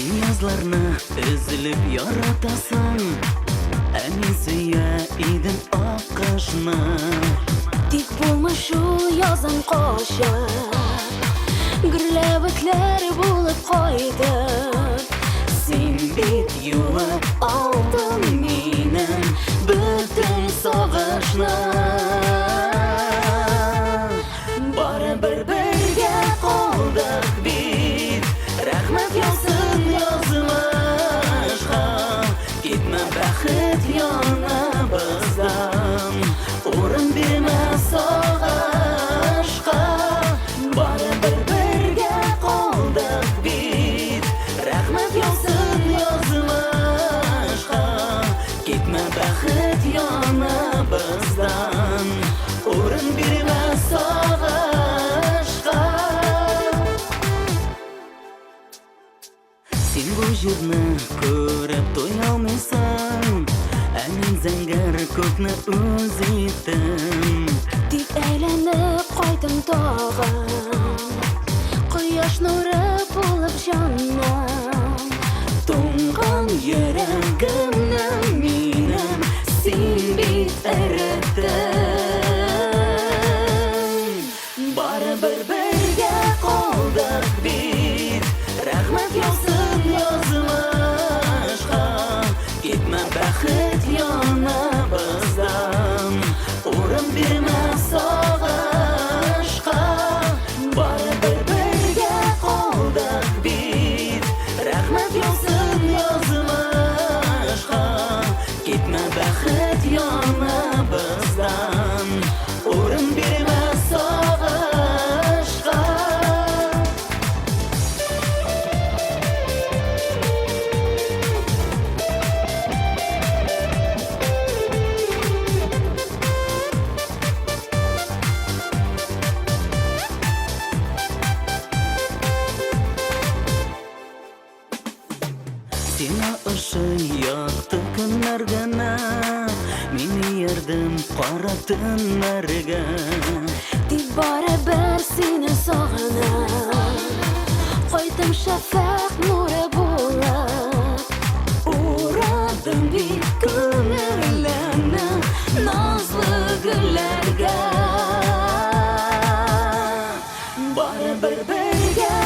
Yazlarını üzülüp yaratasın. Әнесия идім аққашны. Тик булмашу язын қошып, гүрләвекләр булып кайтып. Сен бит юып алдың минем бүтін сағышны. Барыбер бергә калдык бит, рәхмәт яусын язмышка. Китмә бәхет яныбыздан, урын бирмә сагышка. Барыбер бергә калдык бит, рәхмәт яусын язмышка. Китмә бәхет яныбыздан, урын бирмә сагышка. Син бу җирне күреп туя алмыйсың, ә мин зәңгәр күкне үз иттем. Тик әйләнеп кайтым тагын, кояш нуры булып җаным. Туңган йөрәгемне минем син бит эреттең. Барыбер бергә калдык бит, рәхмәт яусын язмышка. Китмә бәхет яныбыздан, урын бирмә сагышка. Барыбер бергә калдык бит, рәхмәт яусын язмышка. Китмә бәхет яныбыздан, урын бирмә сагышка. Сиңа ошый якты көннәр генә, мине ярдәм кара төннәргә. Тик барыбер сине сагынам, кайтым шәфәк нуры булып. Урадым бит күңелләрне назлы гөлләргә. Барыбер бергә